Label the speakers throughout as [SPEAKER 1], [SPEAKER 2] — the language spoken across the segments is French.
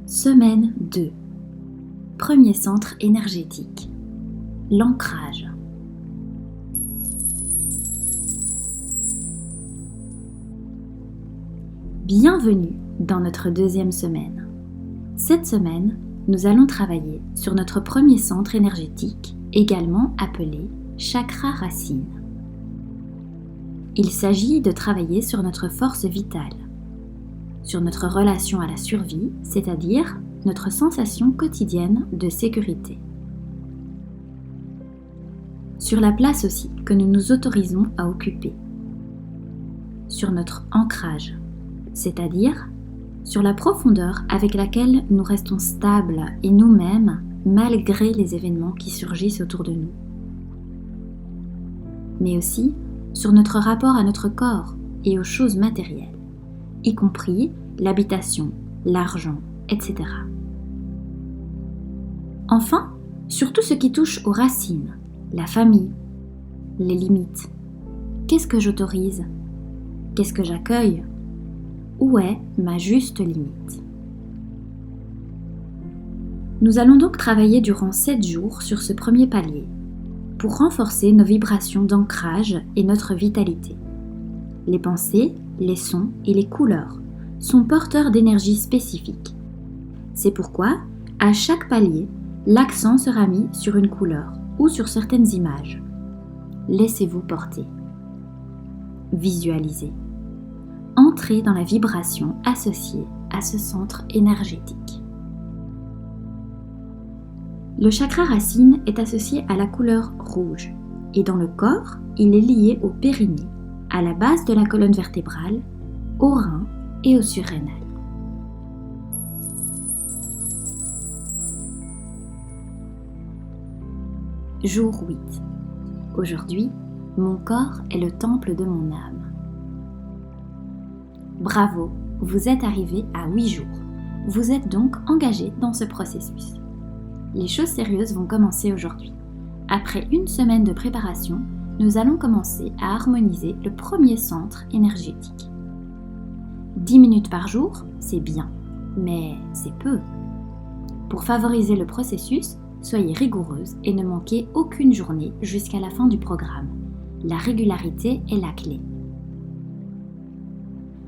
[SPEAKER 1] Semaine 2. Premier centre énergétique. L'ancrage. Bienvenue dans notre deuxième semaine. Cette semaine, nous allons travailler sur notre premier centre énergétique, également appelé chakra racine. Il s'agit de travailler sur notre force vitale, sur notre relation à la survie, c'est-à-dire notre sensation quotidienne de sécurité. Sur la place aussi que nous nous autorisons à occuper. Sur notre ancrage, c'est-à-dire sur la profondeur avec laquelle nous restons stables et nous-mêmes malgré les événements qui surgissent autour de nous. Mais aussi sur notre rapport à notre corps et aux choses matérielles, y compris l'habitation, l'argent, etc. Enfin, sur tout ce qui touche aux racines, la famille, les limites. Qu'est-ce que j'autorise ? Qu'est-ce que j'accueille ? Où est ma juste limite ? Nous allons donc travailler durant 7 jours sur ce premier palier pour renforcer nos vibrations d'ancrage et notre vitalité. Les pensées, les sons et les couleurs sont porteurs d'énergie spécifique. C'est pourquoi, à chaque palier, l'accent sera mis sur une couleur ou sur certaines images. Laissez-vous porter. Visualisez. Entrez dans la vibration associée à ce centre énergétique. Le chakra racine est associé à la couleur rouge et dans le corps, il est lié au périnée, à la base de la colonne vertébrale, aux reins et aux surrénales. Jour 8. Aujourd'hui, mon corps est le temple de mon âme. Bravo, vous êtes arrivé à 8 jours. Vous êtes donc engagé dans ce processus. Les choses sérieuses vont commencer aujourd'hui. Après une semaine de préparation, nous allons commencer à harmoniser le premier centre énergétique. 10 minutes par jour, c'est bien, mais c'est peu. Pour favoriser le processus, soyez rigoureuse et ne manquez aucune journée jusqu'à la fin du programme. La régularité est la clé.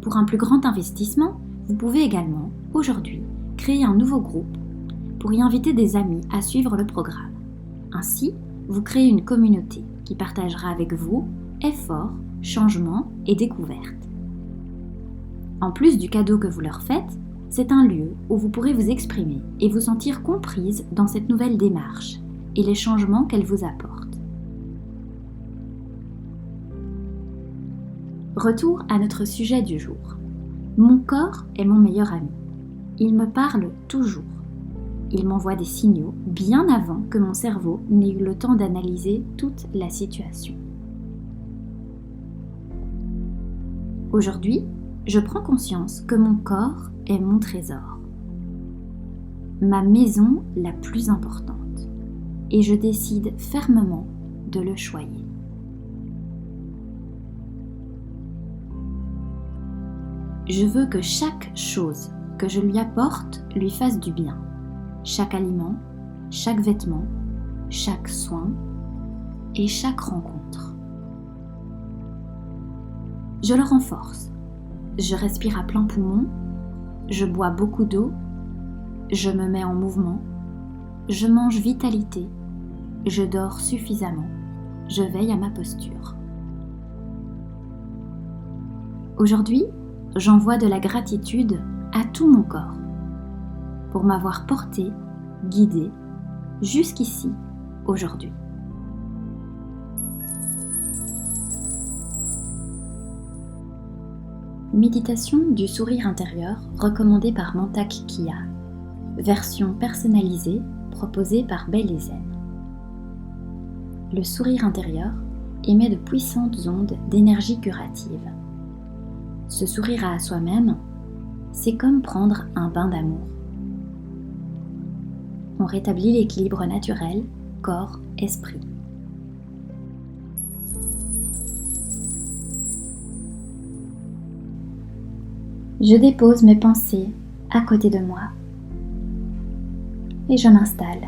[SPEAKER 1] Pour un plus grand investissement, vous pouvez également, aujourd'hui, créer un nouveau groupe pour y inviter des amis à suivre le programme. Ainsi, vous créez une communauté qui partagera avec vous efforts, changements et découvertes. En plus du cadeau que vous leur faites, c'est un lieu où vous pourrez vous exprimer et vous sentir comprise dans cette nouvelle démarche et les changements qu'elle vous apporte. Retour à notre sujet du jour. Mon corps est mon meilleur ami. Il me parle toujours. Il m'envoie des signaux bien avant que mon cerveau n'ait eu le temps d'analyser toute la situation. Aujourd'hui, je prends conscience que mon corps est mon trésor, ma maison la plus importante, et je décide fermement de le choyer. Je veux que chaque chose que je lui apporte lui fasse du bien. Chaque aliment, chaque vêtement, chaque soin et chaque rencontre. Je le renforce. Je respire à plein poumon, je bois beaucoup d'eau, je me mets en mouvement, je mange vitalité, je dors suffisamment, je veille à ma posture. Aujourd'hui, j'envoie de la gratitude à tout mon corps pour m'avoir porté, guidé jusqu'ici, aujourd'hui. Méditation du sourire intérieur recommandée par Mantak Kia, version personnalisée proposée par Belle et Zen. Le sourire intérieur émet de puissantes ondes d'énergie curative. Se sourire à soi-même, c'est comme prendre un bain d'amour. On rétablit l'équilibre naturel, corps-esprit. Je dépose mes pensées à côté de moi et je m'installe,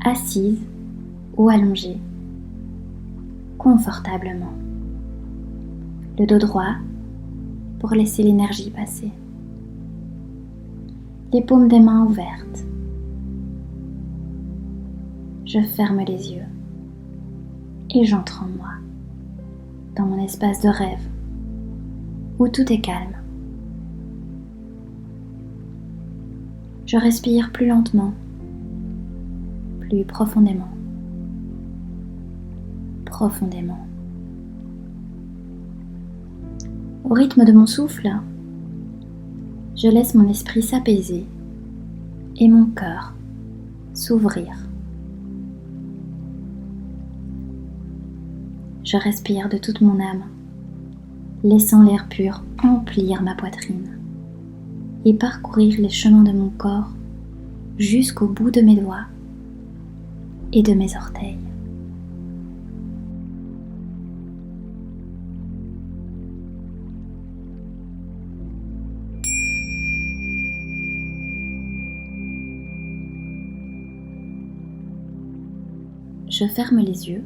[SPEAKER 1] assise ou allongée, confortablement. Le dos droit pour laisser l'énergie passer. Les paumes des mains ouvertes. Je ferme les yeux et j'entre en moi, dans mon espace de rêve, où tout est calme. Je respire plus lentement, plus profondément. Au rythme de mon souffle, je laisse mon esprit s'apaiser et mon cœur s'ouvrir. Je respire de toute mon âme, laissant l'air pur emplir ma poitrine et parcourir les chemins de mon corps jusqu'au bout de mes doigts et de mes orteils. Je ferme les yeux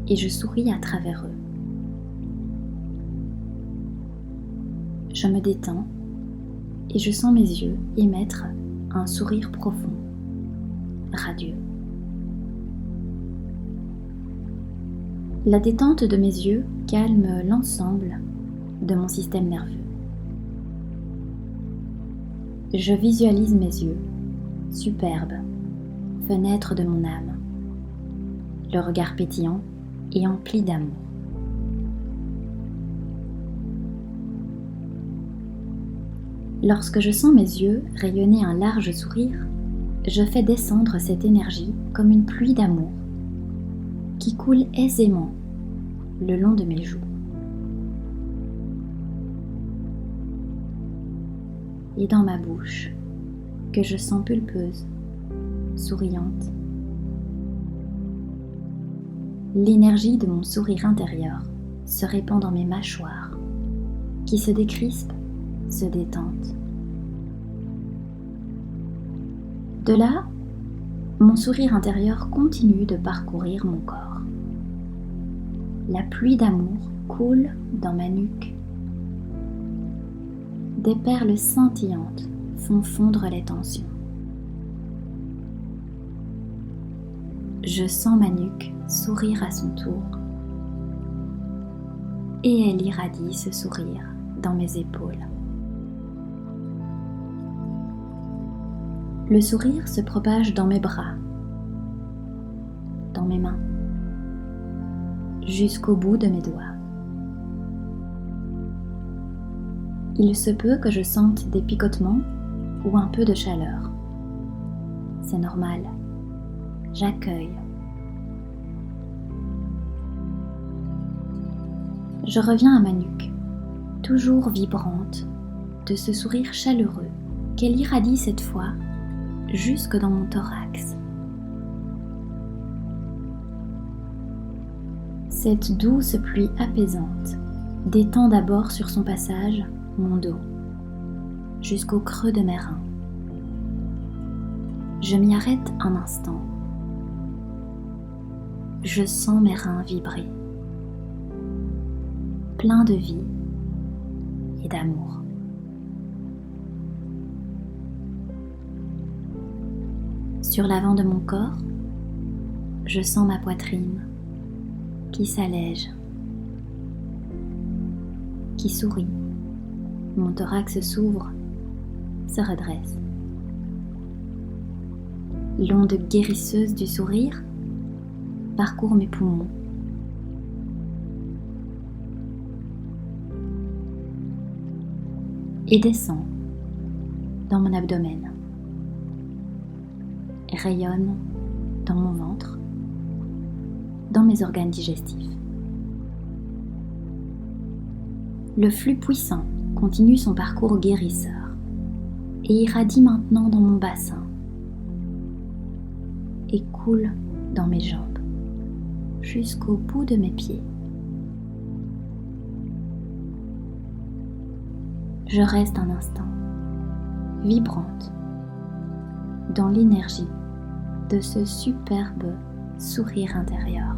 [SPEAKER 1] et je souris à travers eux. Je me détends et je sens mes yeux émettre un sourire profond, radieux. La détente de mes yeux calme l'ensemble de mon système nerveux. Je visualise mes yeux, superbes, fenêtres de mon âme, le regard pétillant et empli d'amour. Lorsque je sens mes yeux rayonner un large sourire, je fais descendre cette énergie comme une pluie d'amour qui coule aisément le long de mes joues. Et dans ma bouche, que je sens pulpeuse, souriante. L'énergie de mon sourire intérieur se répand dans mes mâchoires, qui se décrispent, se détendent. De là, mon sourire intérieur continue de parcourir mon corps. La pluie d'amour coule dans ma nuque. Des perles scintillantes font fondre les tensions. Je sens ma nuque sourire à son tour et elle irradie ce sourire dans mes épaules. Le sourire se propage dans mes bras, dans mes mains, jusqu'au bout de mes doigts. Il se peut que je sente des picotements ou un peu de chaleur. C'est normal. J'accueille. Je reviens à ma nuque, toujours vibrante, de ce sourire chaleureux qu'elle irradie cette fois jusque dans mon thorax. Cette douce pluie apaisante détend d'abord sur son passage mon dos, jusqu'au creux de mes reins. Je m'y arrête un instant. Je sens mes reins vibrer, pleins de vie et d'amour. Sur l'avant de mon corps, je sens ma poitrine qui s'allège, qui sourit. Mon thorax s'ouvre, se redresse. L'onde guérisseuse du sourire parcourt mes poumons. Et descend dans mon abdomen. Rayonne dans mon ventre, dans mes organes digestifs. Le flux puissant continue son parcours guérisseur et irradie maintenant dans mon bassin et coule dans mes jambes jusqu'au bout de mes pieds. Je reste un instant, vibrante, dans l'énergie de ce superbe sourire intérieur.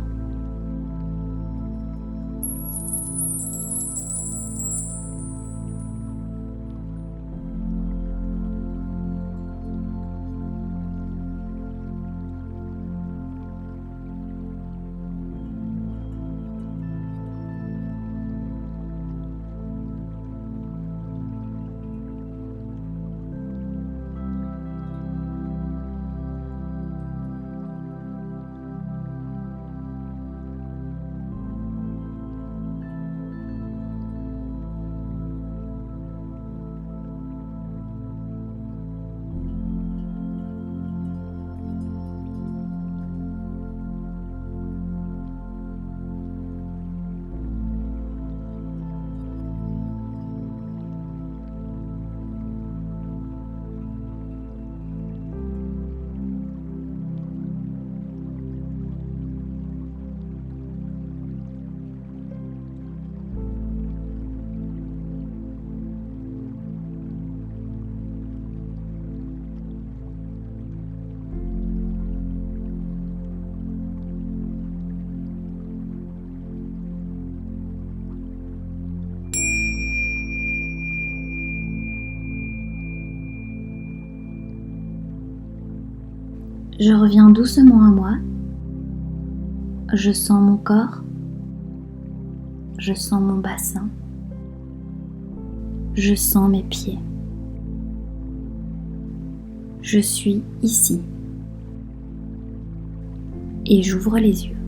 [SPEAKER 1] Je reviens doucement à moi. Je sens mon corps. Je sens mon bassin. Je sens mes pieds. Je suis ici. Et j'ouvre les yeux.